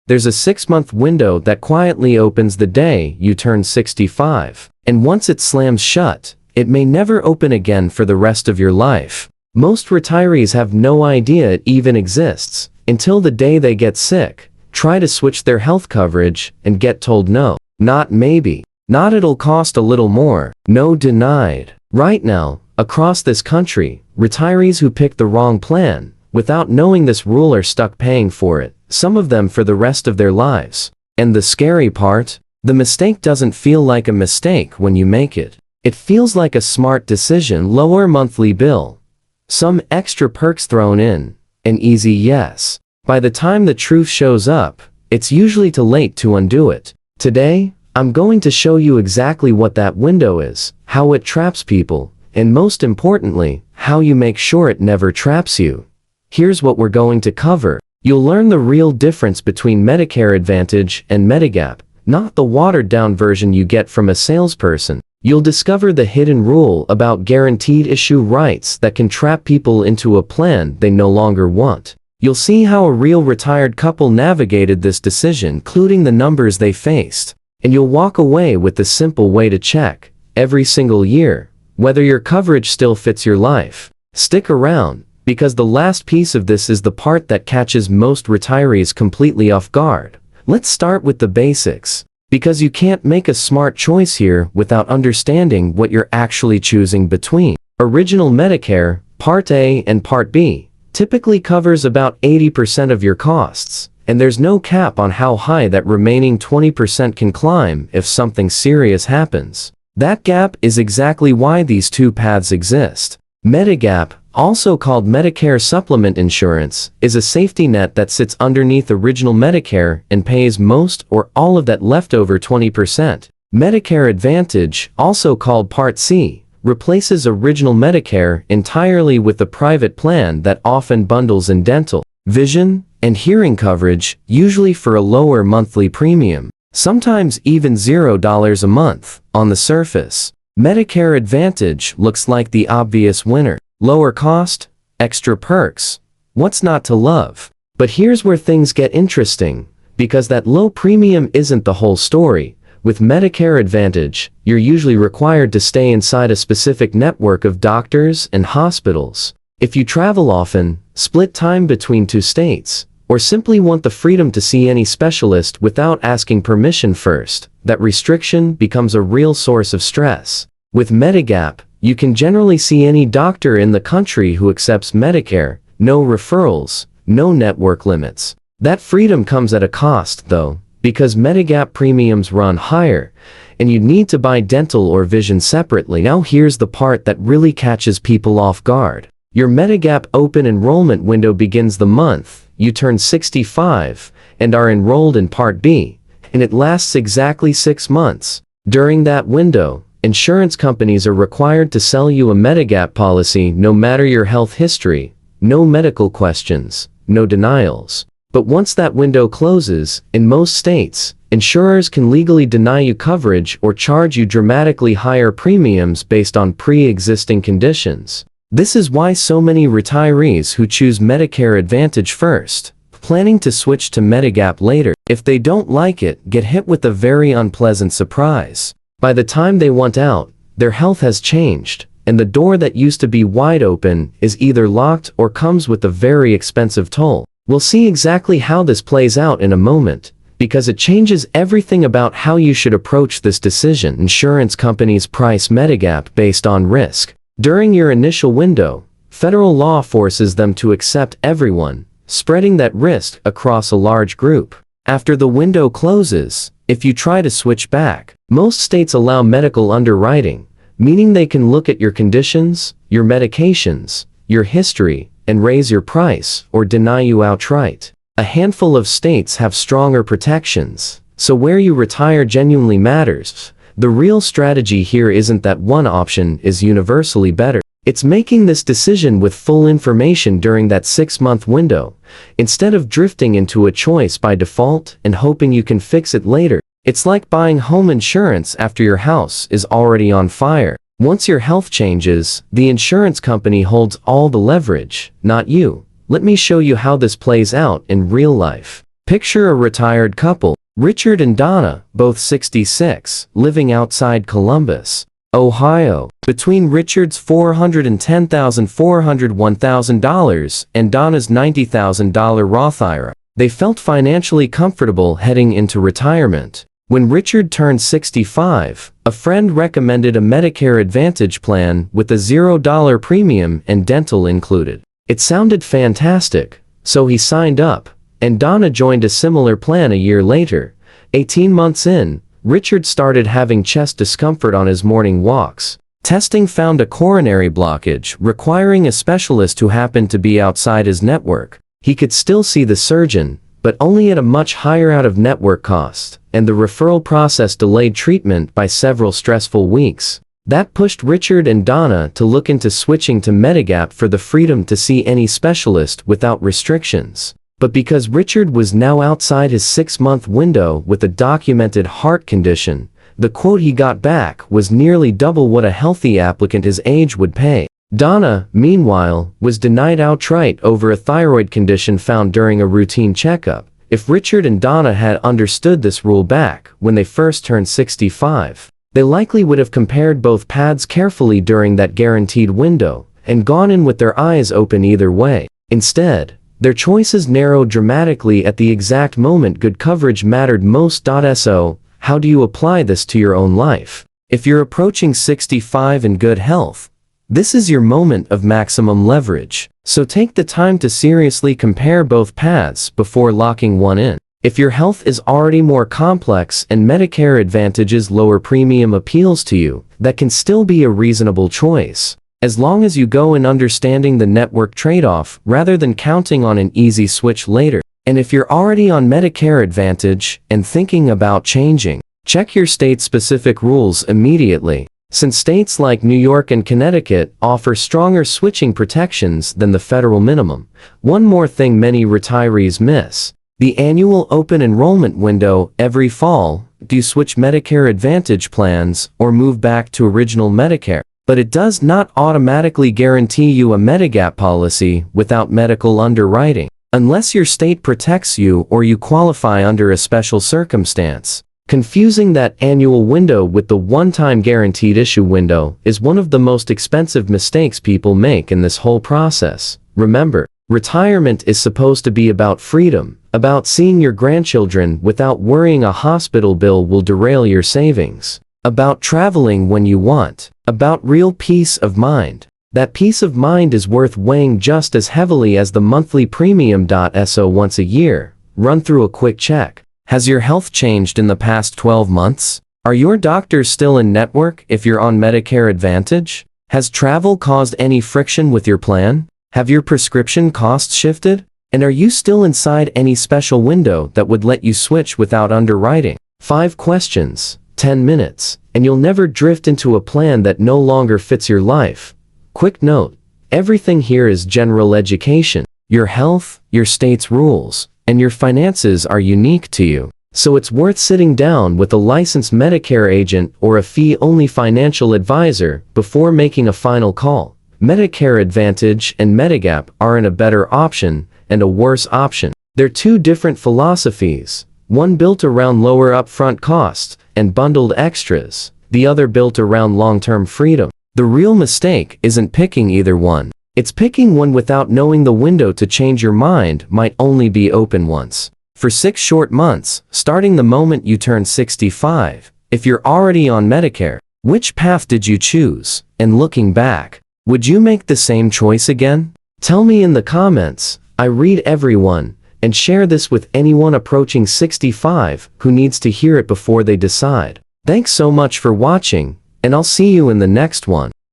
There's a 6-month window that quietly opens the day you turn 65. And once it slams shut, it may never open again for the rest of your life. Most retirees have no idea it even exists until the day they get sick, try to switch their health coverage, and get told no. Not maybe. Not it'll cost a little more. No, denied. Right now, across this country, retirees who pick the wrong plan, without knowing this rule, are stuck paying for it, some of them for the rest of their lives. And the scary part? The mistake doesn't feel like a mistake when you make it. It feels like a smart decision. Lower monthly bill, some extra perks thrown in, an easy yes. By the time the truth shows up, it's usually too late to undo it. Today, I'm going to show you exactly what that window is, how it traps people, and most importantly, how you make sure it never traps you. Here's what we're going to cover. You'll learn the real difference between Medicare Advantage and Medigap, not the watered-down version you get from a salesperson. You'll discover the hidden rule about guaranteed issue rights that can trap people into a plan they no longer want. You'll see how a real retired couple navigated this decision, including the numbers they faced. And you'll walk away with the simple way to check, every single year, whether your coverage still fits your life. Stick around, because the last piece of this is the part that catches most retirees completely off guard. Let's start with the basics, because you can't make a smart choice here without understanding what you're actually choosing between. Original Medicare, Part A and Part B, typically covers about 80% of your costs, and there's no cap on how high that remaining 20% can climb if something serious happens. That gap is exactly why these two paths exist. Medigap, also called Medicare Supplement Insurance, is a safety net that sits underneath original Medicare and pays most or all of that leftover 20%. Medicare Advantage, also called Part C, replaces original Medicare entirely with a private plan that often bundles in dental, vision, and hearing coverage, usually for a lower monthly premium, sometimes even $0 a month. On the surface, Medicare Advantage looks like the obvious winner. Lower cost, extra perks. What's not to love? But here's where things get interesting, because that low premium isn't the whole story. With Medicare Advantage, you're usually required to stay inside a specific network of doctors and hospitals. If you travel often, split time between 2 states, or simply want the freedom to see any specialist without asking permission first, that restriction becomes a real source of stress. With Medigap, you can generally see any doctor in the country who accepts Medicare, no referrals, no network limits. That freedom comes at a cost, though, because Medigap premiums run higher, and you need to buy dental or vision separately. Now here's the part that really catches people off guard. Your Medigap open enrollment window begins the month you turn 65 and are enrolled in Part B, and it lasts exactly 6 months. During that window, insurance companies are required to sell you a Medigap policy no matter your health history, no medical questions, no denials. But once that window closes, in most states, insurers can legally deny you coverage or charge you dramatically higher premiums based on pre-existing conditions. This is why so many retirees who choose Medicare Advantage first, planning to switch to Medigap later, if they don't like it, get hit with a very unpleasant surprise. By the time they want out, their health has changed, and the door that used to be wide open is either locked or comes with a very expensive toll. We'll see exactly how this plays out in a moment, because it changes everything about how you should approach this decision. Insurance companies price Medigap based on risk. During your initial window, federal law forces them to accept everyone, spreading that risk across a large group. After the window closes, if you try to switch back, most states allow medical underwriting, meaning they can look at your conditions, your medications, your history, and raise your price or deny you outright. A handful of states have stronger protections, so where you retire genuinely matters. The real strategy here isn't that one option is universally better. It's making this decision with full information during that 6-month window, instead of drifting into a choice by default and hoping you can fix it later. It's like buying home insurance after your house is already on fire. Once your health changes, the insurance company holds all the leverage, not you. Let me show you how this plays out in real life. Picture a retired couple, Richard and Donna, both 66, living outside Columbus, Ohio. Between Richard's $410,401,000 and Donna's $90,000 Roth IRA, they felt financially comfortable heading into retirement. When Richard turned 65, a friend recommended a Medicare Advantage plan with a $0 premium and dental included. It sounded fantastic, so he signed up, and Donna joined a similar plan a year later. 18 months in, Richard started having chest discomfort on his morning walks. Testing found a coronary blockage requiring a specialist who happened to be outside his network. He could still see the surgeon, but only at a much higher out-of-network cost, and the referral process delayed treatment by several stressful weeks. That pushed Richard and Donna to look into switching to Medigap for the freedom to see any specialist without restrictions. But because Richard was now outside his 6-month window with a documented heart condition, the quote he got back was nearly double what a healthy applicant his age would pay. Donna, meanwhile, was denied outright over a thyroid condition found during a routine checkup. If Richard and Donna had understood this rule back when they first turned 65, they likely would have compared both paths carefully during that guaranteed window and gone in with their eyes open either way. Instead, their choices narrowed dramatically at the exact moment good coverage mattered most. So, how do you apply this to your own life? If you're approaching 65 in good health, this is your moment of maximum leverage. So take the time to seriously compare both paths before locking one in. If your health is already more complex and Medicare Advantage's lower premium appeals to you, that can still be a reasonable choice, as long as you go in understanding the network trade-off rather than counting on an easy switch later. And if you're already on Medicare Advantage and thinking about changing, check your state-specific rules immediately. Since states like New York and Connecticut offer stronger switching protections than the federal minimum. One more thing many retirees miss: the annual open enrollment window every fall. Do you switch Medicare Advantage plans or move back to original Medicare? But it does not automatically guarantee you a Medigap policy without medical underwriting, unless your state protects you or you qualify under a special circumstance. Confusing that annual window with the one-time guaranteed issue window is one of the most expensive mistakes people make in this whole process. Remember, retirement is supposed to be about freedom, about seeing your grandchildren without worrying a hospital bill will derail your savings, about traveling when you want, about real peace of mind. That peace of mind is worth weighing just as heavily as the monthly premium. So once a year, run through a quick check. Has your health changed in the past 12 months? Are your doctors still in network if you're on Medicare Advantage? Has travel caused any friction with your plan? Have your prescription costs shifted? And are you still inside any special window that would let you switch without underwriting? 5 questions, 10 minutes, and you'll never drift into a plan that no longer fits your life. Quick note: everything here is general education. Your health, your state's rules, and your finances are unique to you. So it's worth sitting down with a licensed Medicare agent or a fee-only financial advisor before making a final call. Medicare Advantage and Medigap aren't a better option and a worse option. They're two different philosophies, one built around lower upfront costs and bundled extras, the other built around long-term freedom. The real mistake isn't picking either one. It's picking one without knowing the window to change your mind might only be open once. For 6 short months, starting the moment you turn 65, if you're already on Medicare, which path did you choose? And looking back, would you make the same choice again? Tell me in the comments. I read everyone, and share this with anyone approaching 65 who needs to hear it before they decide. Thanks so much for watching, and I'll see you in the next one.